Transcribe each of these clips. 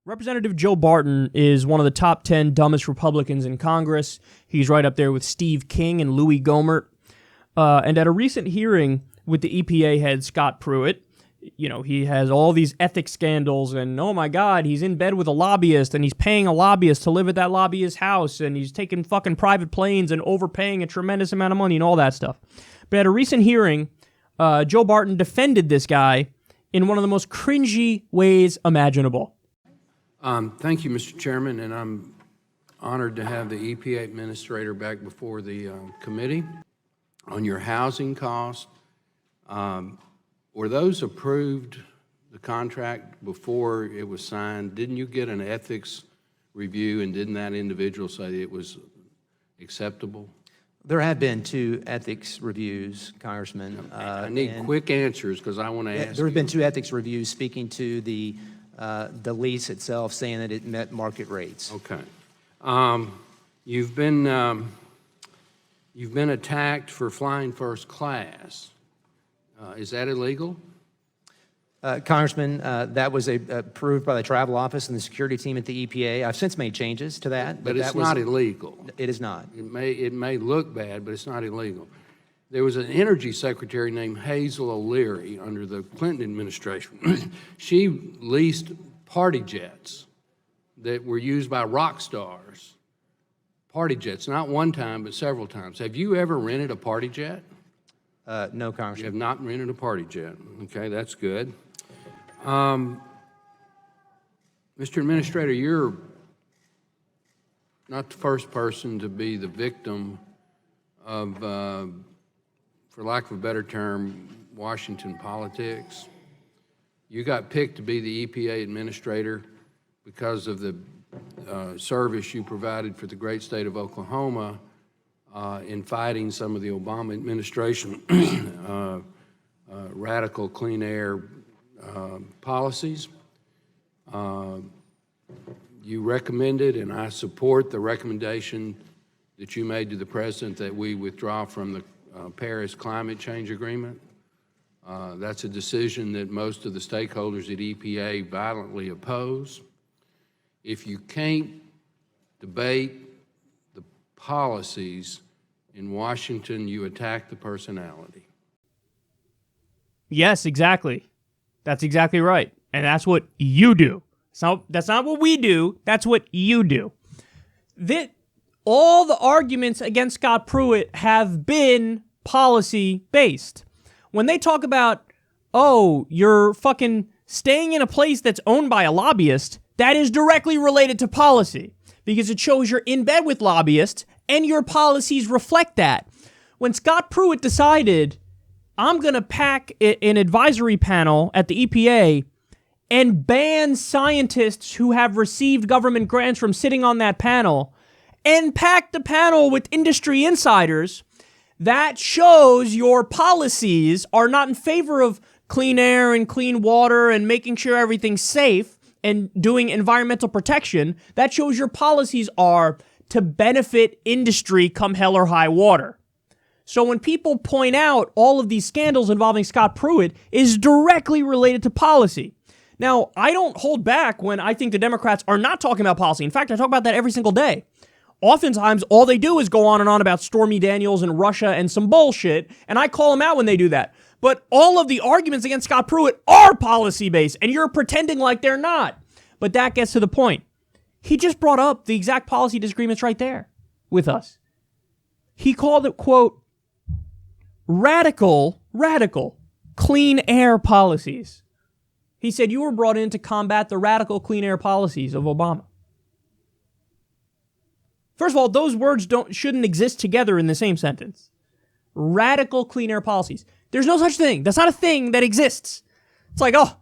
Representative Joe Barton is one of the top 10 dumbest Republicans in Congress. He's right up there with Steve King and Louis Gohmert. And at a recent hearing with the EPA head, Scott Pruitt, you know, he has all these ethics scandals and, oh my God, he's in bed with a lobbyist and he's paying a lobbyist to live at that lobbyist's house and he's taking fucking private planes and overpaying a tremendous amount of money and all that stuff. But at a recent hearing, Joe Barton defended this guy in one of the most cringy ways imaginable. Thank you, Mr. Chairman, and I'm honored to have the EPA Administrator back before the committee. On your housing costs, were those approved, the contract, before it was signed? Didn't you get an ethics review, and didn't that individual say it was acceptable? There have been 2 ethics reviews, Congressman. I need quick answers because I want to ask. There have been 2 ethics reviews speaking to the lease itself, saying that it met market rates. Okay. You've been attacked for flying first class. Is that illegal? Congressman, that was approved by the travel office and the security team at the EPA. I've since made changes to that. But it's not illegal. It is not. It may look bad, but it's not illegal. There was an energy secretary named Hazel O'Leary under the Clinton administration. She leased party jets that were used by rock stars. Party jets, not one time, but several times. Have you ever rented a party jet? No, Congressman. You have not rented a party jet. Okay, that's good. Mr. Administrator, you're not the first person to be the victim of, for lack of a better term, Washington politics. You got picked to be the EPA Administrator because of the service you provided for the great state of Oklahoma in fighting some of the Obama administration radical clean air policies. You recommended, and I support the recommendation that you made to the President that we withdraw from the Paris Climate Change Agreement. That's a decision that most of the stakeholders at EPA violently oppose. If you can't debate the policies in Washington, you attack the personality. Yes, exactly. That's exactly right. And that's what you do. That's not what we do. That's what you do. All the arguments against Scott Pruitt have been policy-based. When they talk about, oh, you're fucking staying in a place that's owned by a lobbyist, that is directly related to policy because it shows you're in bed with lobbyists and your policies reflect that. When Scott Pruitt decided, I'm going to pack an advisory panel at the EPA and ban scientists who have received government grants from sitting on that panel and pack the panel with industry insiders, that shows your policies are not in favor of clean air and clean water and making sure everything's safe and doing environmental protection. That shows your policies are to benefit industry come hell or high water. So when people point out all of these scandals involving Scott Pruitt is directly related to policy. Now, I don't hold back when I think the Democrats are not talking about policy. In fact, I talk about that every single day. Oftentimes, all they do is go on and about Stormy Daniels and Russia and some bullshit, and I call them out when they do that. But all of the arguments against Scott Pruitt are policy-based, and you're pretending like they're not. But that gets to the point. He just brought up the exact policy disagreements right there with us. He called it, quote, radical clean air policies. He said you were brought in to combat the radical clean air policies of Obama. First of all, those words shouldn't exist together in the same sentence. Radical clean air policies. There's no such thing. That's not a thing that exists. It's like, oh,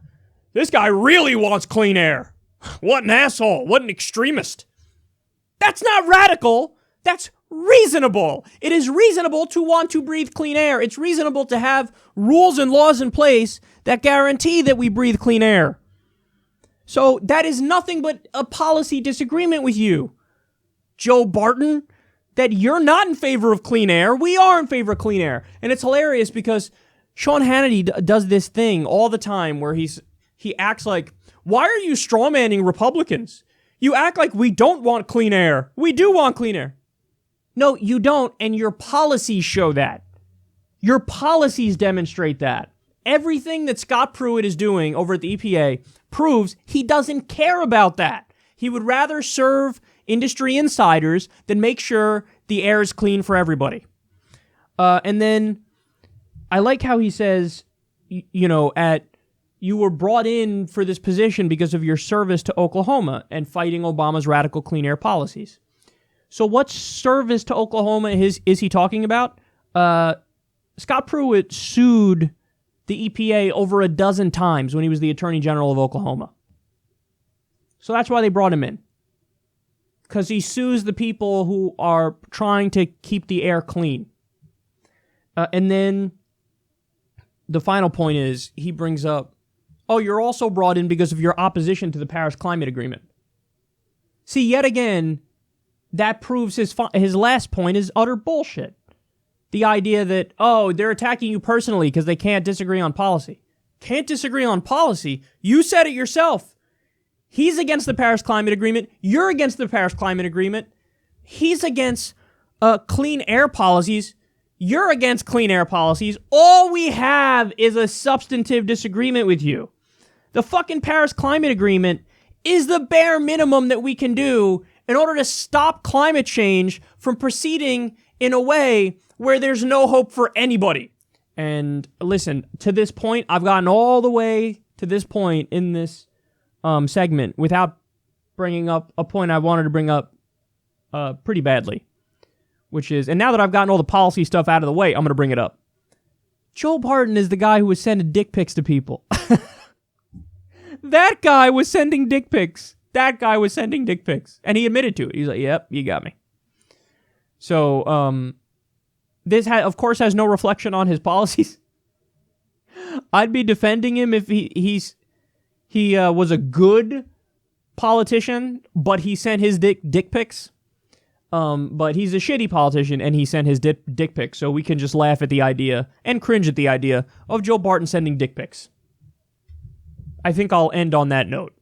this guy really wants clean air. What an asshole. What an extremist. That's not radical. That's reasonable. It is reasonable to want to breathe clean air. It's reasonable to have rules and laws in place that guarantee that we breathe clean air. So that is nothing but a policy disagreement with you, Joe Barton, that you're not in favor of clean air. We are in favor of clean air. And it's hilarious because Sean Hannity does this thing all the time where he acts like, Why are you strawmanning Republicans? You act like we don't want clean air. We do want clean air. No, you don't, and your policies show that. Your policies demonstrate that. Everything that Scott Pruitt is doing over at the EPA proves he doesn't care about that. He would rather serve industry insiders than make sure the air is clean for everybody. And then I like how he says, you were brought in for this position because of your service to Oklahoma and fighting Obama's radical clean air policies. So what service to Oklahoma is he talking about? Scott Pruitt sued the EPA over a dozen times when he was the Attorney General of Oklahoma. So that's why they brought him in. Because he sues the people who are trying to keep the air clean. And then the final point is he brings up, you're also brought in because of your opposition to the Paris Climate Agreement. See, yet again, that proves his last point is utter bullshit. The idea that, they're attacking you personally because they can't disagree on policy. Can't disagree on policy? You said it yourself. He's against the Paris Climate Agreement. You're against the Paris Climate Agreement. He's against clean air policies. You're against clean air policies. All we have is a substantive disagreement with you. The fucking Paris Climate Agreement is the bare minimum that we can do in order to stop climate change from proceeding in a way where there's no hope for anybody. And listen, to this point, I've gotten all the way to this point in this segment without bringing up a point I wanted to bring up pretty badly, which is, and now that I've gotten all the policy stuff out of the way, I'm going to bring it up. Joe Barton is the guy who was sending dick pics to people. That guy was sending dick pics. And he admitted to it. He's like, yep, you got me. So, this, of course, has no reflection on his policies. I'd be defending him if he was a good politician, but he sent his dick pics. But he's a shitty politician, and he sent his dick pics, so we can just laugh at the idea and cringe at the idea of Joe Barton sending dick pics. I think I'll end on that note.